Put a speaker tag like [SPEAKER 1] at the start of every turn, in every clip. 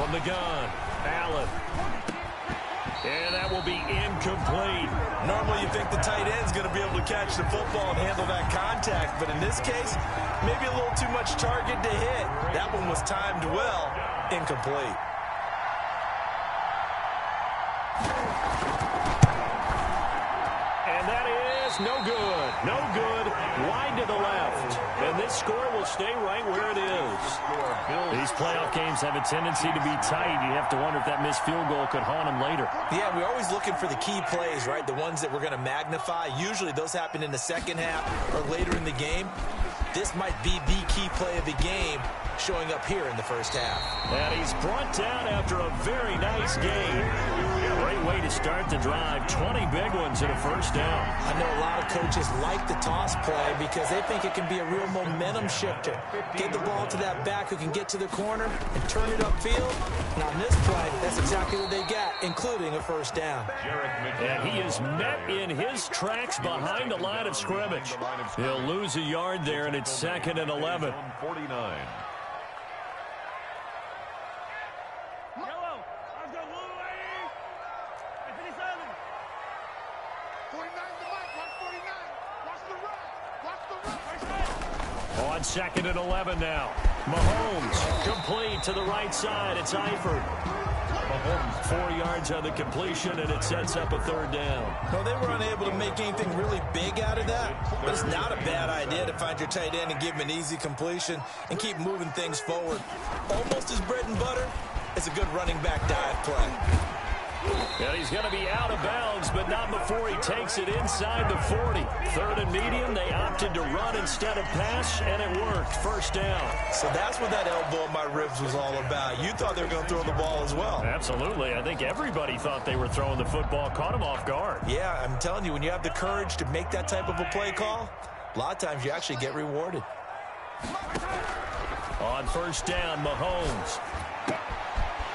[SPEAKER 1] From the gun, Allen. And that will be incomplete.
[SPEAKER 2] Normally you think the tight end's going to be able to catch the football and handle that contact, but in this case, maybe a little too much target to hit. That one was timed well. Incomplete.
[SPEAKER 1] And that is no good. No good. Wide to the left. And this score will stay right where it is.
[SPEAKER 3] These playoff games have a tendency to be tight. You have to wonder if that missed field goal could haunt them later.
[SPEAKER 2] Yeah, we're always looking for the key plays, right? The ones that we're going to magnify. Usually those happen in the second half or later in the game. This might be the key play of the game showing up here in the first half.
[SPEAKER 1] And he's brought down after a very nice game.
[SPEAKER 3] Great way to start the drive. 20 big ones and a first down.
[SPEAKER 2] I know a lot of coaches like the toss play because they think it can be a real momentum shifter. Get the ball to that back who can get to the corner and turn it upfield. And on this play, that's exactly what they got, including a first down.
[SPEAKER 1] And he is met in his tracks behind the line of scrimmage. He'll lose a yard there, and it's 2nd and 11.
[SPEAKER 4] 49.
[SPEAKER 1] On 2nd and 11 now. Mahomes complete to the right side. It's Eifert. Mahomes 4 yards on the completion, and it sets up a 3rd down.
[SPEAKER 2] Well, they were unable to make anything really big out of that, but it's not a bad idea to find your tight end and give him an easy completion and keep moving things forward. Almost his bread and butter. It's a good running back dive play.
[SPEAKER 1] And he's going to be out of bounds, but not before he takes it inside the 40. 3rd and medium, they opted to run instead of pass, and it worked. First down.
[SPEAKER 2] So that's what that elbow in my ribs was all about. You thought they were going to throw the ball as well.
[SPEAKER 1] Absolutely. I think everybody thought they were throwing the football, caught him off guard.
[SPEAKER 2] Yeah, I'm telling you, when you have the courage to make that type of a play call, a lot of times you actually get rewarded.
[SPEAKER 1] On first down, Mahomes.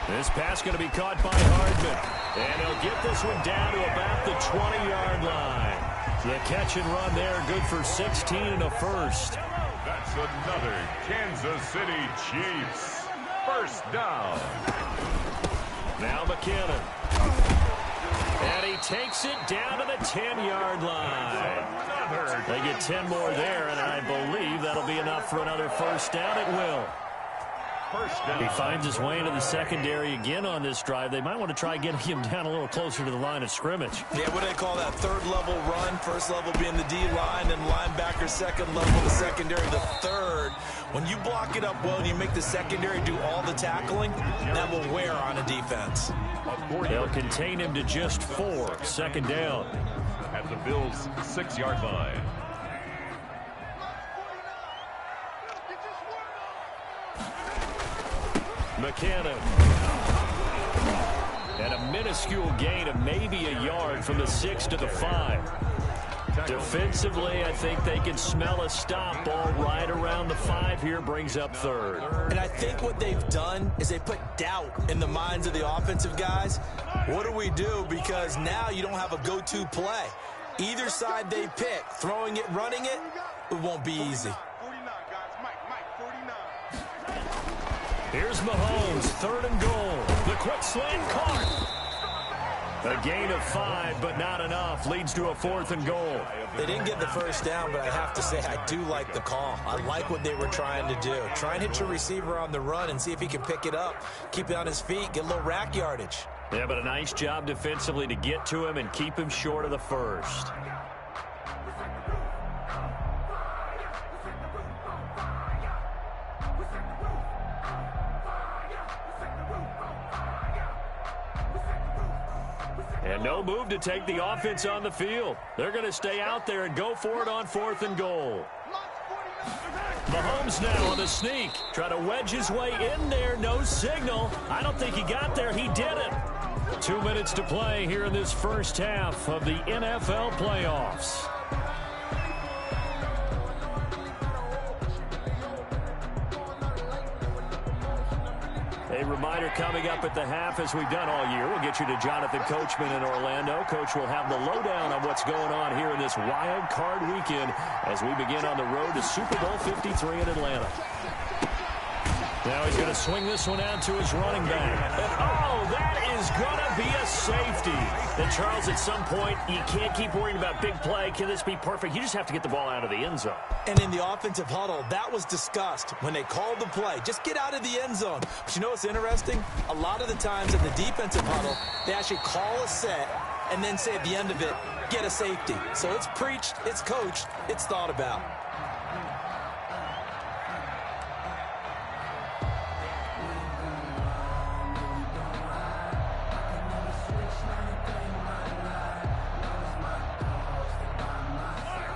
[SPEAKER 1] This pass going to be caught by Hardman. And he'll get this one down to about the 20-yard line. The catch and run there, good for 16 and a first.
[SPEAKER 4] That's another Kansas City Chiefs first down.
[SPEAKER 1] Now McKinnon. And he takes it down to the 10-yard line. They get 10 more there, and I believe that'll be enough for another first down. It will.
[SPEAKER 3] He finds his way into the secondary again on this drive. They might want to try getting him down a little closer to the line of scrimmage.
[SPEAKER 2] Yeah, what do they call that? 3rd level run. 1st level being the D-line, and linebacker 2nd level, the secondary, the 3rd. When you block it up well and you make the secondary do all the tackling, that will wear on a defense.
[SPEAKER 1] They'll contain him to just 4. 2nd down.
[SPEAKER 4] At the Bills' 6-yard line.
[SPEAKER 1] McKinnon. And a minuscule gain of maybe a yard from the 6 to the 5. Defensively, I think they can smell a stop. Ball right around the 5 here, brings up 3rd.
[SPEAKER 2] And I think what they've done is they put doubt in the minds of the offensive guys. What do we do? Because now you don't have a go-to play. Either side they pick, throwing it, running it, it won't be easy.
[SPEAKER 1] Here's Mahomes, 3rd and goal. The quick slant caught. A gain of 5, but not enough. Leads to a 4th and goal.
[SPEAKER 2] They didn't get the first down, but I have to say I do like the call. I like what they were trying to do. Try and hit your receiver on the run and see if he can pick it up. Keep it on his feet, get a little rack yardage.
[SPEAKER 1] Yeah, but a nice job defensively to get to him and keep him short of the first. And no move to take the offense on the field. They're going to stay out there and go for it on 4th and goal. Mahomes now on the sneak. Try to wedge his way in there. No signal. I don't think he got there. He didn't. 2 minutes to play here in this first half of the NFL playoffs. A reminder coming up at the half, as we've done all year. We'll get you to Jonathan Coachman in Orlando. Coach will have the lowdown on what's going on here in this wild card weekend as we begin on the road to Super Bowl 53 in Atlanta. Now he's going to swing this one out to his running back. And, oh, that is going to be a safety. And, Charles, at some point, you can't keep worrying about big play. Can this be perfect? You just have to get the ball out of the end zone.
[SPEAKER 2] And in the offensive huddle, that was discussed when they called the play. Just get out of the end zone. But you know what's interesting? A lot of the times in the defensive huddle, they actually call a set and then say at the end of it, get a safety. So it's preached, it's coached, it's thought about.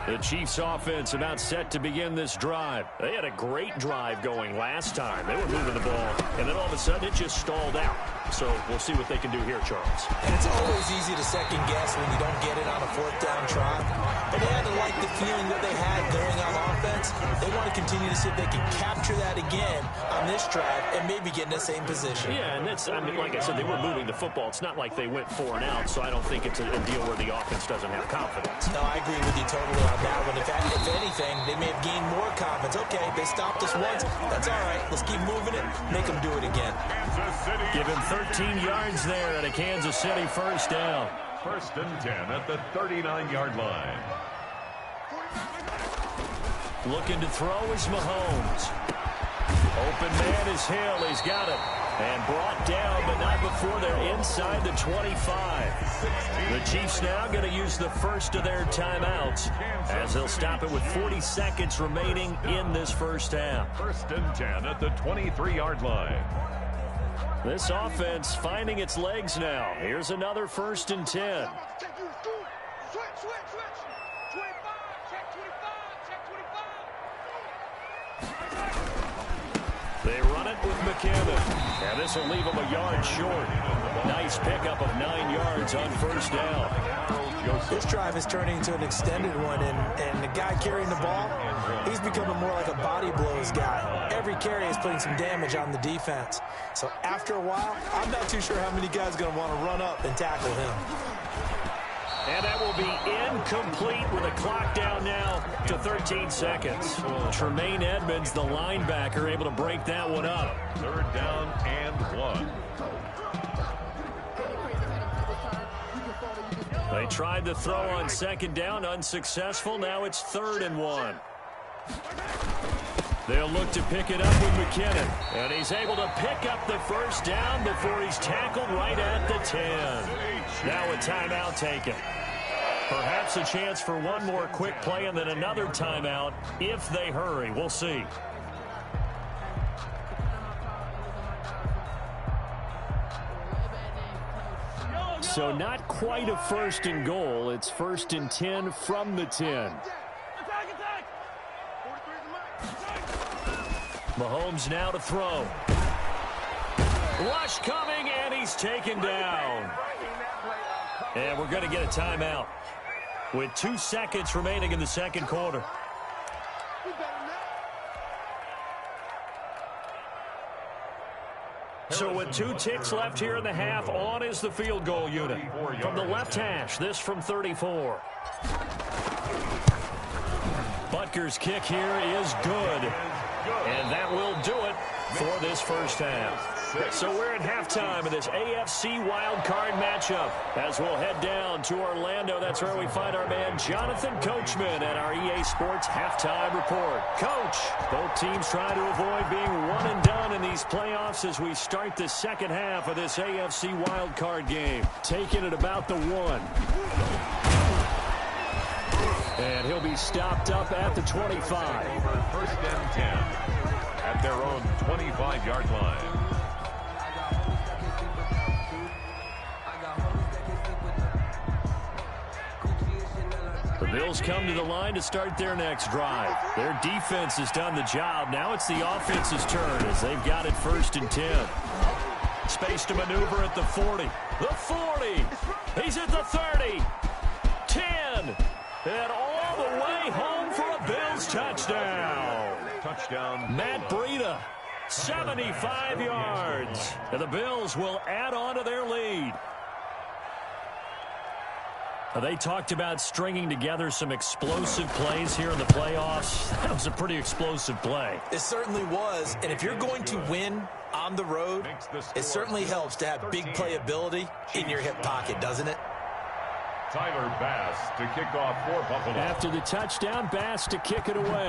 [SPEAKER 1] The Chiefs offense about set to begin this drive. They had a great drive going last time. They were moving the ball, and then all of a sudden it just stalled out. So we'll see what they can do here, Charles.
[SPEAKER 2] And it's always easy to second guess when you don't get it on a fourth down try. But they had to like the feeling that they had going on offense. They want to continue to see if they can capture that again on this drive and maybe get in the same position.
[SPEAKER 1] Yeah, and that's, I mean, like I said, they were moving the football. It's not like they went 4 and out, so I don't think it's a deal where the offense doesn't have confidence.
[SPEAKER 2] No, I agree with you totally on that one. In fact, if anything, they may have gained more confidence. Okay, they stopped us once. That's all right. Let's keep moving it. Make them do it again.
[SPEAKER 1] Give him 13 yards there at a Kansas City first down.
[SPEAKER 4] 1st and 10 at the 39-yard line.
[SPEAKER 1] Looking to throw is Mahomes. Open man is Hill. He's got it. And brought down, but not before they're inside the 25. The Chiefs now going to use the first of their timeouts as they'll stop it with 40 seconds remaining in this first half.
[SPEAKER 4] 1st and 10 at the 23-yard line.
[SPEAKER 1] This offense finding its legs now. Here's another 1st and 10. They run it with McKinnon. And this will leave them a yard short. Nice pickup of 9 yards on first down.
[SPEAKER 2] This drive is turning into an extended one, and the guy carrying the ball, he's becoming more like a body blows guy. Every carry is putting some damage on the defense. So after a while, I'm not too sure how many guys are going to want to run up and tackle him.
[SPEAKER 1] And that will be incomplete with a clock down now to 13 seconds. Tremaine Edmonds, the linebacker, able to break that one up.
[SPEAKER 4] 3rd down and 1.
[SPEAKER 1] They tried to throw on 2nd down, unsuccessful. Now it's 3rd and 1. They'll look to pick it up with McKinnon. And he's able to pick up the first down before he's tackled right at the 10. Now a timeout taken. Perhaps a chance for one more quick play and then another timeout if they hurry. We'll see. So not quite a 1st and goal. It's 1st and 10 from the 10. Mahomes now to throw. Rush coming, and he's taken down. And we're going to get a timeout with 2 seconds remaining in the second quarter. So with 2 ticks left here in the half, on is the field goal unit. From the left hash, this from 34. Butker's kick here is good. And that will do it for this first half. So we're at halftime of this AFC wildcard matchup. As we'll head down to Orlando, that's where we find our man Jonathan Coachman at our EA Sports Halftime Report. Coach, both teams trying to avoid being one and done in these playoffs as we start the second half of this AFC wildcard game. Taking it about the 1. And he'll be stopped up at the 25.
[SPEAKER 4] 1st and 10 at their own 25-yard line.
[SPEAKER 1] The Bills come to the line to start their next drive. Their defense has done the job. Now it's the offense's turn as they've got it 1st and 10. Space to maneuver at the 40. The 40. He's at the 30. 10. And all the way home for a Bills touchdown.
[SPEAKER 4] Touchdown.
[SPEAKER 1] Matt Breida, 75 yards. And the Bills will add on to their lead.
[SPEAKER 3] They talked about stringing together some explosive plays here in the playoffs. That was a pretty explosive play.
[SPEAKER 2] It certainly was, and if you're going to win on the road, it certainly helps to have big playability in your hip pocket, doesn't it?
[SPEAKER 4] Tyler Bass to kick off for Buffalo.
[SPEAKER 1] After the touchdown, Bass to kick it away.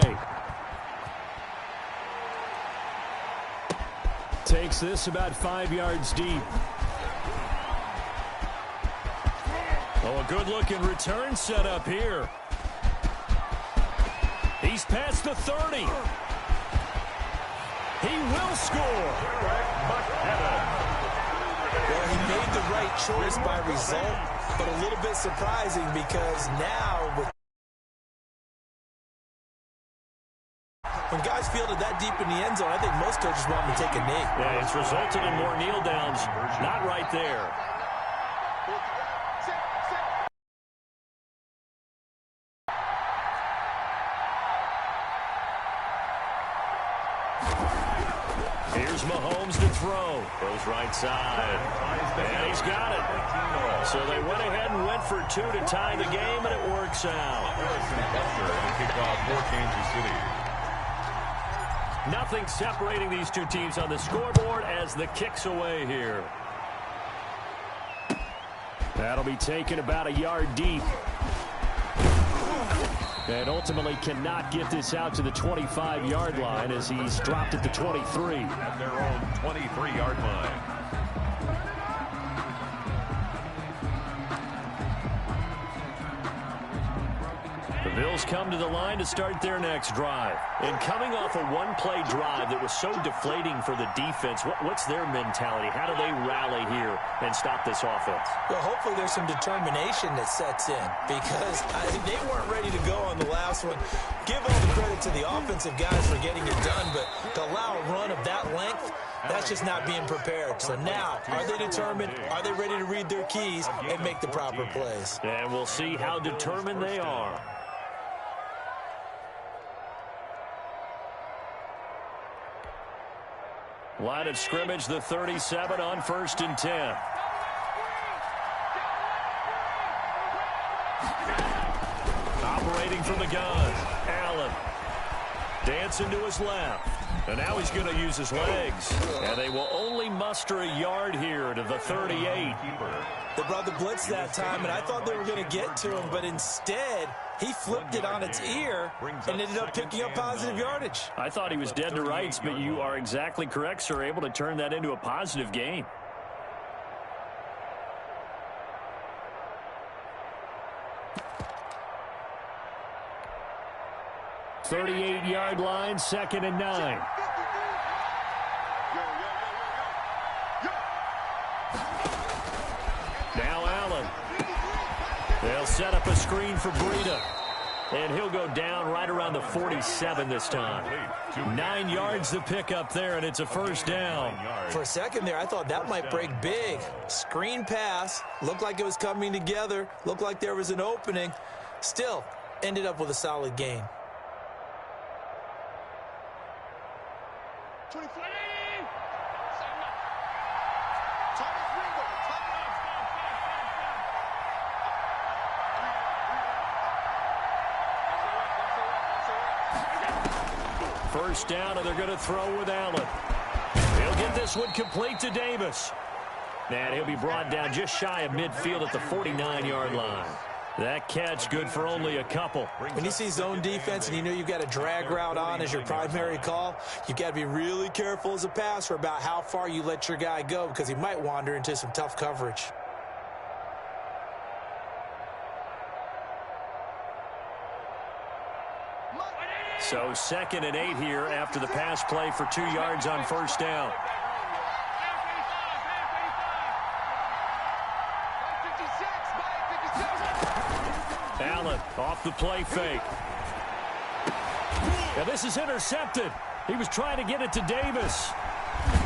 [SPEAKER 1] Takes this about 5 yards deep. Oh, a good-looking return set up here. He's past the 30. He will score.
[SPEAKER 2] Well, he made the right choice by result, but a little bit surprising because now when guys fielded that deep in the end zone, I think most coaches want him to take a knee.
[SPEAKER 3] Yeah, it's resulted in more kneel downs. Not right there. Here's Mahomes to throw. Goes right side. And he's got it. So they went ahead and went for 2 to tie the game, and it works out.
[SPEAKER 4] Kickoff for Kansas City.
[SPEAKER 1] Nothing separating these two teams on the scoreboard as the kick's away here. That'll be taken about a yard deep. And ultimately cannot get this out to the 25-yard line as he's dropped at the 23.
[SPEAKER 4] At their own 23-yard line.
[SPEAKER 1] The Bills come to the line to start their next drive. And coming off a one-play drive that was so deflating for the defense, what's their mentality? How do they rally here and stop this offense?
[SPEAKER 2] Well, hopefully there's some determination that sets in because they weren't ready to go on the last one. Give all the credit to the offensive guys for getting it done, but to allow a run of that length, that's just not being prepared. So now, are they determined? Are they ready to read their keys and make the proper plays?
[SPEAKER 1] And we'll see how determined they are. Line of scrimmage, the 37 on 1st and 10. Operating from the gun, Allen. Dancing to his left. And now he's going to use his legs. And they will only muster a yard here to the 38.
[SPEAKER 2] They brought the blitz that time, and I thought they were going to get to him, but instead he flipped it on its ear and ended up picking up positive yardage.
[SPEAKER 1] I thought he was dead to rights, but you are exactly correct, sir, able to turn that into a positive gain. .38-yard line, 2nd and 9. Now Allen. They'll set up a screen for Breida. And he'll go down right around the 47 this time. 9 yards to pick up there, and it's a first down.
[SPEAKER 2] For a second there, I thought that might break big. Screen pass. Looked like it was coming together. Looked like there was an opening. Still, ended up with a solid gain.
[SPEAKER 1] First down, and they're going to throw with Allen. He'll get this one complete to Davis. And he'll be brought down just shy of midfield at the 49-yard line. That catch good for only a couple.
[SPEAKER 2] When you see zone defense and you know you've got a drag route on as your primary call, you've got to be really careful as a passer about how far you let your guy go because he might wander into some tough coverage.
[SPEAKER 1] So 2nd and 8 here after the pass play for 2 yards on first down. Allen off the play fake. Now this is intercepted. He was trying to get it to Davis.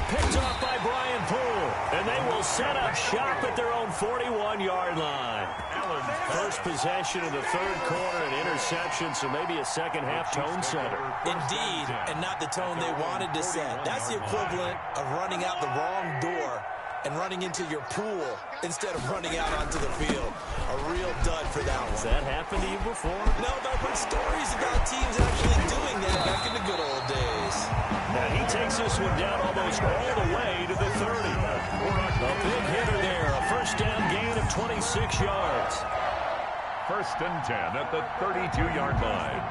[SPEAKER 1] Picked off by Brian Poole. And they will set up shop at their own 41-yard line. First possession of the third quarter, an interception, so maybe a second-half tone setter.
[SPEAKER 2] Indeed, and not the tone they wanted to set. That's the equivalent of running out the wrong door and running into your pool instead of running out onto the field. A real dud for that one.
[SPEAKER 1] Has that happened to you before?
[SPEAKER 2] No, but I've heard stories about teams actually doing that back in the good old days.
[SPEAKER 1] Now he takes this one down almost all the way to the 30. A big hitter there. A first down gain of 26 yards.
[SPEAKER 4] First and 10 at the 32-yard line.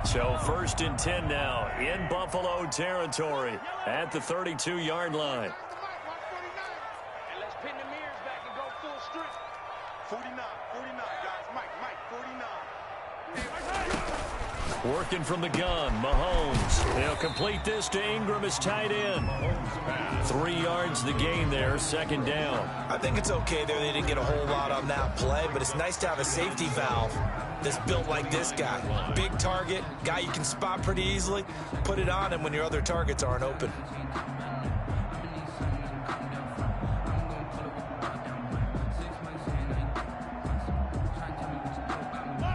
[SPEAKER 1] So first and 10 now in Buffalo territory at the 32-yard line.
[SPEAKER 5] And let's pin the mirrors back and go full strip. 49, guys. Mike, 49.
[SPEAKER 1] Working from the gun, Mahomes. They'll complete this to Ingram as tight end. 3 yards the gain there, second down.
[SPEAKER 2] I think it's okay there. They didn't get a whole lot on that play, but it's nice to have a safety valve that's built like this guy. Big target, guy you can spot pretty easily. Put it on him when your other targets aren't open.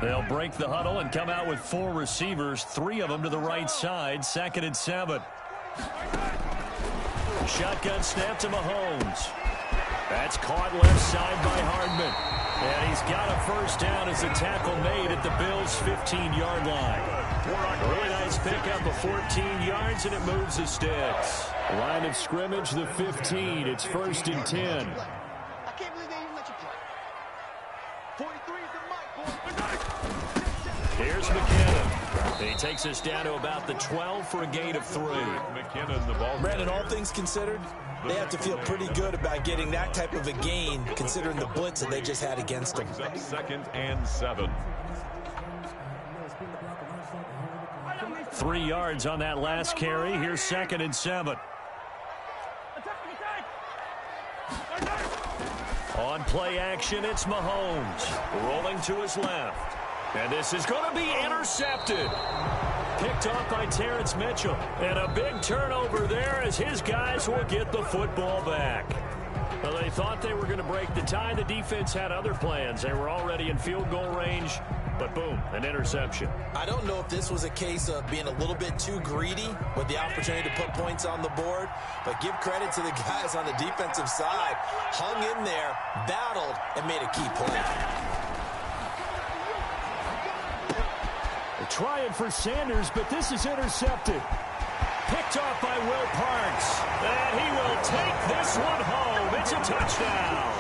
[SPEAKER 1] They'll break the huddle and come out with 4 receivers, 3 of them to the right side, second and 7. Shotgun snap to Mahomes. That's caught left side by Hardman. And he's got a first down as a tackle made at the Bills' 15-yard line. Really nice pickup of 14 yards, and it moves the sticks. Line of scrimmage, the 15. It's first and 10.
[SPEAKER 5] I can't believe they even let you play. 43 is the mic, boy.
[SPEAKER 1] Here's McKinnon. He takes us down to about the 12 for a gain of 3.
[SPEAKER 4] McKinnon, the ball.
[SPEAKER 2] Brandon, all things considered, they have to feel pretty good about getting that type of a gain, considering the blitz that they just had against them.
[SPEAKER 4] Second and 7.
[SPEAKER 1] 3 yards on that last carry. Here's second and 7. On play action, it's Mahomes. Rolling to his left. And this is going to be intercepted. Picked off by Terrence Mitchell. And a big turnover there as his guys will get the football back. Well, they thought they were going to break the tie. The defense had other plans. They were already in field goal range. But boom, an interception.
[SPEAKER 2] I don't know if this was a case of being a little bit too greedy with the opportunity to put points on the board, but give credit to the guys on the defensive side. Hung in there, battled, and made a key play.
[SPEAKER 1] They're trying for Sanders, but this is intercepted. Picked off by Will Parks. And he will take this one home. It's a touchdown.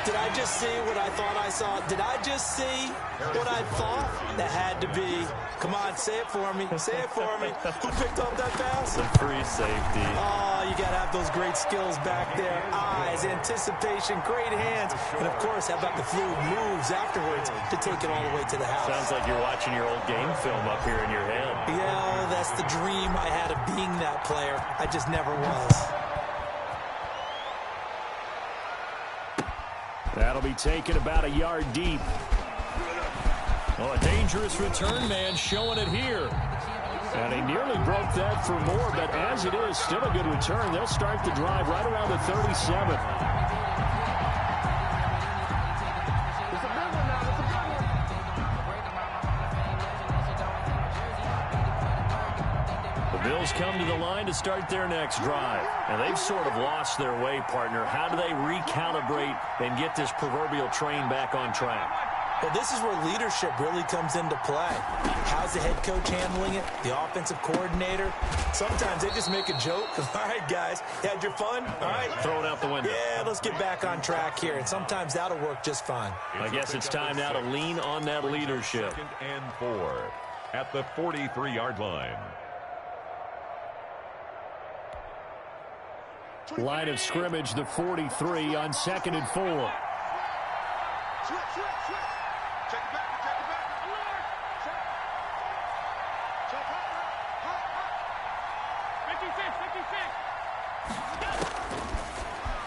[SPEAKER 2] Did I just see what I thought I saw? Did I just see what I thought? That had to be. Come on, say it for me. Say it for me. Who picked up that pass?
[SPEAKER 1] The free safety.
[SPEAKER 2] Oh, you got to have those great skills back there. Eyes, anticipation, great hands. And, of course, how about the fluid moves afterwards to take it all the way to the house?
[SPEAKER 1] Sounds like you're watching your old game film up here in your head.
[SPEAKER 2] Yeah, that's the dream I had of being that player. I just never was.
[SPEAKER 1] That'll be taken about a yard deep. Oh, a dangerous return man showing it here. And he nearly broke that for more, but as it is, still a good return. They'll start the drive right around the 37. The Bills come to the line to start their next drive. And they've sort of lost their way, partner. How do they recalibrate and get this proverbial train back on track?
[SPEAKER 2] Well, this is where leadership really comes into play. How's the head coach handling it? The offensive coordinator? Sometimes they just make a joke. All right, guys, you had your fun? All right.
[SPEAKER 1] Throw it out the window.
[SPEAKER 2] Yeah, let's get back on track here. And sometimes that'll work just fine.
[SPEAKER 1] I guess it's time now to lean on that leadership.
[SPEAKER 4] Second and 4 at the 43-yard line.
[SPEAKER 1] Line of scrimmage, the 43 on second and 4.
[SPEAKER 5] Switch. Check it back. Check hot.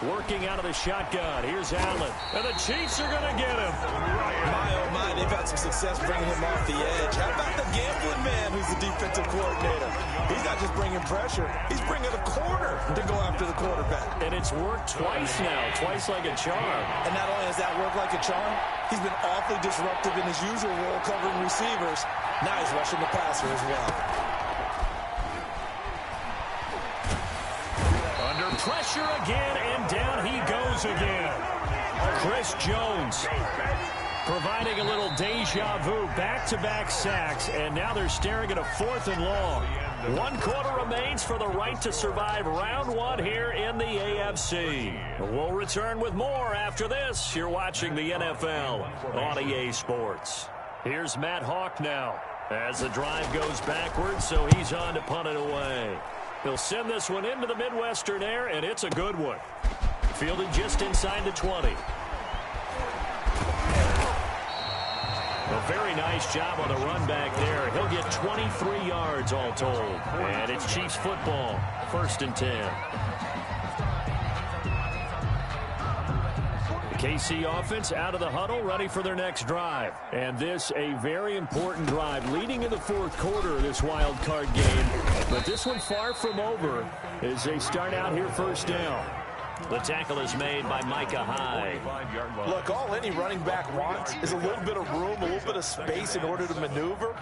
[SPEAKER 5] 56.
[SPEAKER 1] Working out of the shotgun. Here's Allen. And the Chiefs are going to get him.
[SPEAKER 2] My, oh, my, they've had some success bringing him off the edge. How about the gambling man who's the defensive coordinator? He's not just bringing pressure. He's bringing a corner to go after the quarterback.
[SPEAKER 1] And it's worked twice now. Twice like a charm.
[SPEAKER 2] And not only has that worked like a charm, he's been awfully disruptive in his usual role covering receivers. Now he's rushing the passer as well.
[SPEAKER 1] Under pressure again, and down he goes again. Chris Jones providing a little deja vu, back-to-back sacks, and now they're staring at a 4th and long. 1 quarter remains for the right to survive round 1 here in the AFC. We'll return with more after this. You're watching the NFL on EA Sports. Here's Matt Hawk now as the drive goes backwards, so he's on to punt it away. He'll send this one into the Midwestern air, and it's a good one. Fielded just inside the 20. A very nice job on the run back there. He'll get 23 yards all told. And it's Chiefs football, 1st and 10. The KC offense out of the huddle, ready for their next drive. And this a very important drive, leading in the 4th quarter of this wild card game. But this one far from over as they start out here 1st down. The tackle is made by Micah Hyde.
[SPEAKER 2] Look, all any running back wants is a little bit of room, a little bit of space in order to maneuver.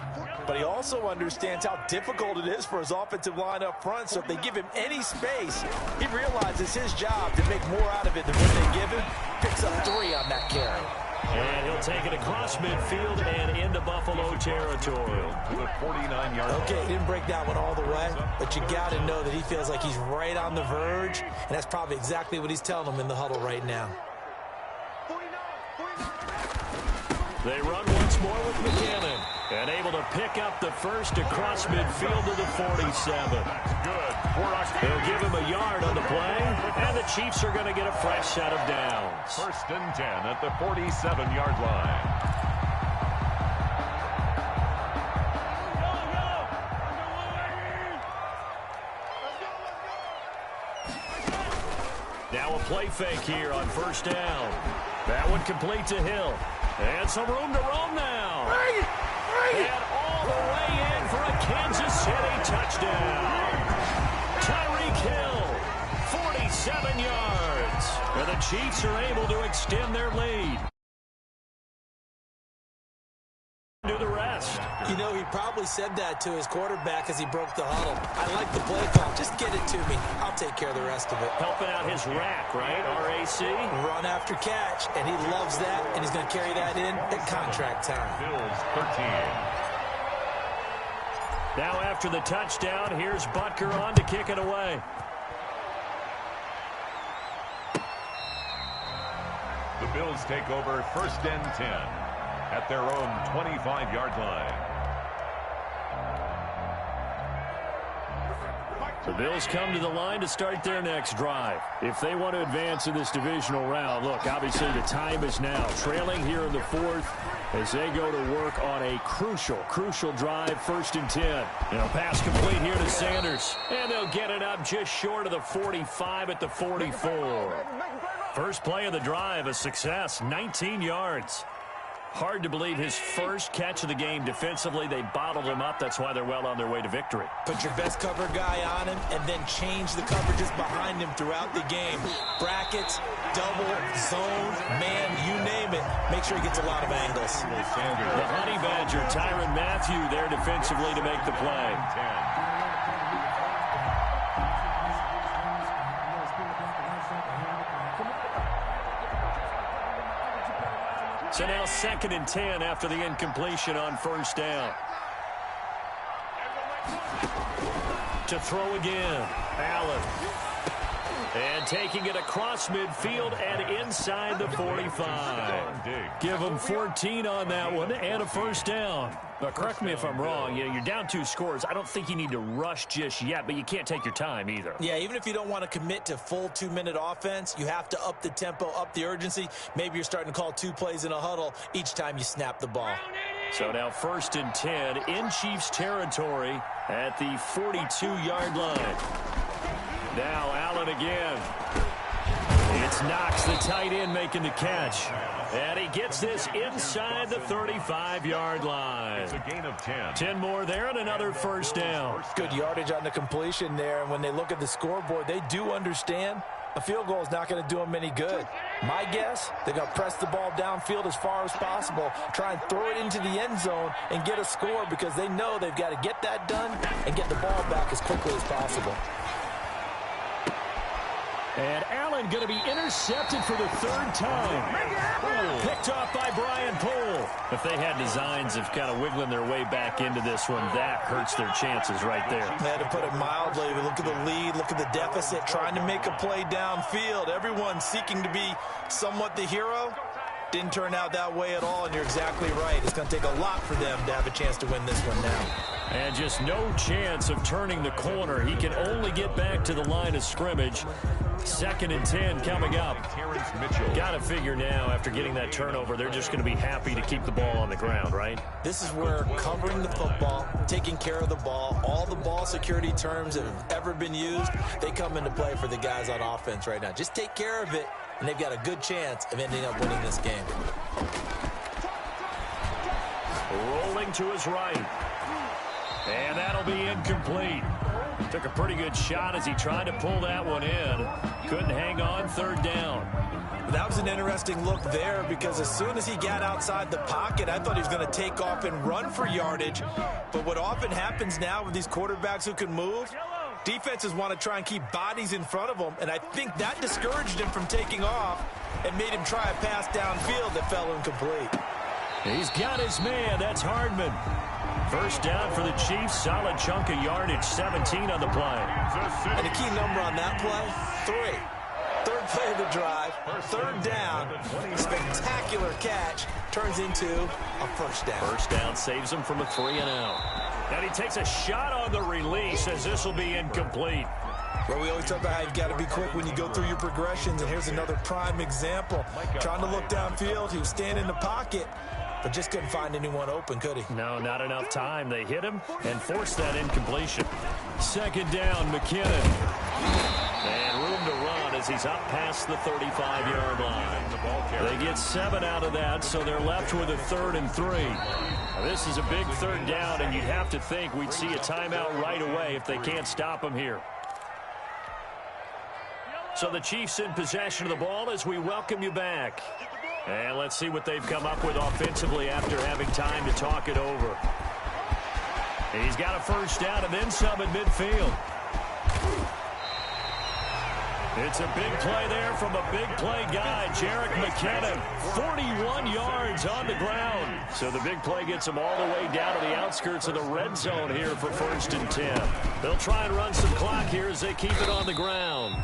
[SPEAKER 2] But he also understands how difficult it is for his offensive line up front. So if they give him any space, he realizes his job to make more out of it than what they give him. Picks up 3 on that carry.
[SPEAKER 1] And he'll take it across midfield and into Buffalo territory.
[SPEAKER 4] To the 49-yard line.
[SPEAKER 2] Okay, he didn't break that one all the way, but you got to know that he feels like he's right on the verge, and that's probably exactly what he's telling them in the huddle right now.
[SPEAKER 1] They run once more with McKinnon, and able to pick up the first across midfield to the 47.
[SPEAKER 4] Good.
[SPEAKER 1] They'll give him a yard on the play, and the Chiefs are going to get a fresh set of downs.
[SPEAKER 4] 1st and 10 at the 47-yard line.
[SPEAKER 1] Now a play fake here on 1st down. That one complete to Hill. And some room to roam now. And all the way in for a Kansas City touchdown. Tyreek Hill, 47 yards. And the Chiefs are able to extend their lead. Do the rest.
[SPEAKER 2] You know, he probably said that to his quarterback as he broke the huddle. I like the play call. Just get it to me. I'll take care of the rest of it.
[SPEAKER 1] Helping out his rack, right? RAC.
[SPEAKER 2] Run after catch, and he loves that, and he's going to carry that in at contract time.
[SPEAKER 4] Bills 13.
[SPEAKER 1] Now after the touchdown, here's Butker on to kick it away.
[SPEAKER 4] The Bills take over 1st and 10 at their own 25-yard line.
[SPEAKER 1] The Bills come to the line to start their next drive. If they want to advance in this divisional round, look, obviously the time is now. Trailing here in the 4th as they go to work on a crucial drive, 1st and 10. Pass complete here to Sanders. And they'll get it up just short of the 45 at the 44. First play of the drive, a success, 19 yards. Hard to believe his first catch of the game defensively. They bottled him up. That's why they're well on their way to victory.
[SPEAKER 2] Put your best cover guy on him and then change the coverages behind him throughout the game. Brackets, double, zone, man, you name it. Make sure he gets a lot of angles.
[SPEAKER 1] The Honey Badger, Tyrann Mathieu, there defensively to make the play. So now 2nd and 10 after the incompletion on 1st down. To throw again, Allen. And taking it across midfield and inside the 45. Give them 14 on that one and a 1st down. But correct me if I'm wrong. You're down 2 scores. I don't think you need to rush just yet, but you can't take your time either.
[SPEAKER 2] Yeah, even if you don't want to commit to full 2-minute offense, you have to up the tempo, up the urgency. Maybe you're starting to call 2 plays in a huddle each time you snap the ball.
[SPEAKER 1] So now 1st and 10 in Chiefs territory at the 42-yard line. Now Allen again. It's Knox, the tight end, making the catch. And he gets this inside the 35-yard line.
[SPEAKER 4] It's a gain of 10.
[SPEAKER 1] 10 more there and another first down.
[SPEAKER 2] Good yardage on the completion there. And when they look at the scoreboard, they do understand a field goal is not going to do them any good. My guess, they're going to press the ball downfield as far as possible, try and throw it into the end zone and get a score because they know they've got to get that done and get the ball back as quickly as possible.
[SPEAKER 1] And Allen going to be intercepted for the third time. Picked off by Brian Poole. If they had designs of kind of wiggling their way back into this one, that hurts their chances right there.
[SPEAKER 2] They had to put it mildly. Look at the lead, look at the deficit, trying to make a play downfield. Everyone seeking to be somewhat the hero. Didn't turn out that way at all, and you're exactly right. It's going to take a lot for them to have a chance to win this one now.
[SPEAKER 1] And just no chance of turning the corner. He can only get back to the line of scrimmage. 2nd and 10 coming up. Got to figure now, after getting that turnover, they're just going to be happy to keep the ball on the ground, right?
[SPEAKER 2] This is where covering the football, taking care of the ball, all the ball security terms that have ever been used, they come into play for the guys on offense right now. Just take care of it, and they've got a good chance of ending up winning this game.
[SPEAKER 1] Rolling to his right. And that'll be incomplete. Took a pretty good shot as he tried to pull that one in. Couldn't hang on, 3rd down.
[SPEAKER 2] That was an interesting look there because as soon as he got outside the pocket, I thought he was going to take off and run for yardage. But what often happens now with these quarterbacks who can move, defenses want to try and keep bodies in front of them, and I think that discouraged him from taking off and made him try a pass downfield that fell incomplete.
[SPEAKER 1] He's got his man. That's Hardman. First down for the Chiefs. Solid chunk of yardage. 17 on the play.
[SPEAKER 2] And the key number on that play, 3. Third play of the drive, 3rd down. Spectacular catch turns into a first down.
[SPEAKER 1] First down saves him from a 3-and-out. And he takes a shot on the release as this will be incomplete.
[SPEAKER 2] Well, we always talk about how you've got to be quick when you go through your progressions, and here's another prime example. Trying to look downfield, he was standing in the pocket, but just couldn't find anyone open, could he?
[SPEAKER 1] No, not enough time. They hit him and forced that incompletion. 2nd down, McKinnon. And room to run as he's up past the 35-yard line. They get 7 out of that, so they're left with a 3rd and 3. Now, this is a big 3rd down, and you'd have to think we'd see a timeout right away if they can't stop him here. So the Chiefs in possession of the ball as we welcome you back. And let's see what they've come up with offensively after having time to talk it over. He's got a first down and then some at midfield. It's a big play there from a big play guy, Jerick McKinnon. 41 yards on the ground. So the big play gets him all the way down to the outskirts of the red zone here for 1st and 10. They'll try and run some clock here as they keep it on the ground.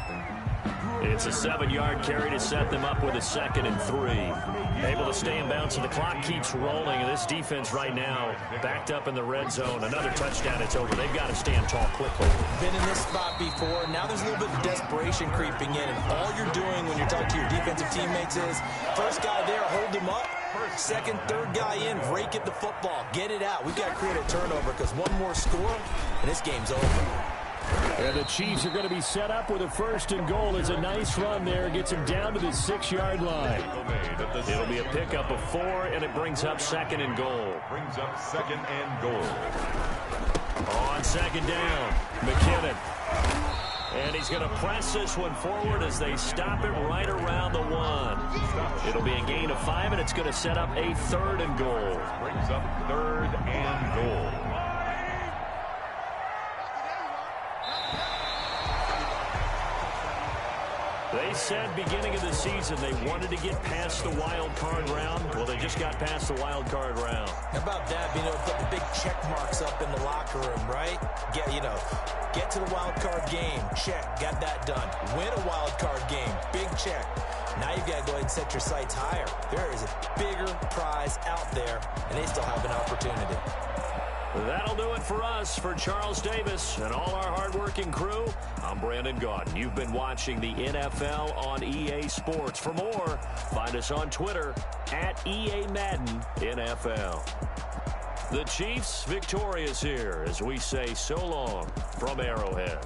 [SPEAKER 1] It's a 7-yard carry to set them up with a 2nd and 3. Able to stay in bounds, so the clock keeps rolling. And this defense right now backed up in the red zone. Another touchdown, it's over. They've got to stand tall quickly.
[SPEAKER 2] Been in this spot before. Now there's a little bit of desperation creeping in. And all you're doing when you're talking to your defensive teammates is, first guy there, hold him up. 2nd, 3rd guy in, rake at the football. Get it out. We've got to create a turnover because one more score, and this game's over.
[SPEAKER 1] And the Chiefs are going to be set up with a 1st and goal. It's a nice run there. Gets him down to the 6-yard line. It'll be a pickup of 4, and it brings up 2nd and goal.
[SPEAKER 4] Brings up 2nd and goal.
[SPEAKER 1] On 2nd down, McKinnon. And he's going to press this one forward as they stop it right around the 1. It'll be a gain of 5, and it's going to set up a 3rd and goal.
[SPEAKER 4] Brings up 3rd and goal.
[SPEAKER 1] They said beginning of the season they wanted to get past the wild card round. Well, they just got past the wild card round.
[SPEAKER 2] How about that, being able to put the big check marks up in the locker room, right? Get to the wild card game, check, got that done. Win a wild card game, big check. Now you've got to go ahead and set your sights higher. There is a bigger prize out there, and they still have an opportunity.
[SPEAKER 1] That'll do it for us. For Charles Davis and all our hardworking crew, I'm Brandon Gaudin. You've been watching the NFL on EA Sports. For more, find us on Twitter at EA Madden NFL. The Chiefs victorious here as we say so long from Arrowhead.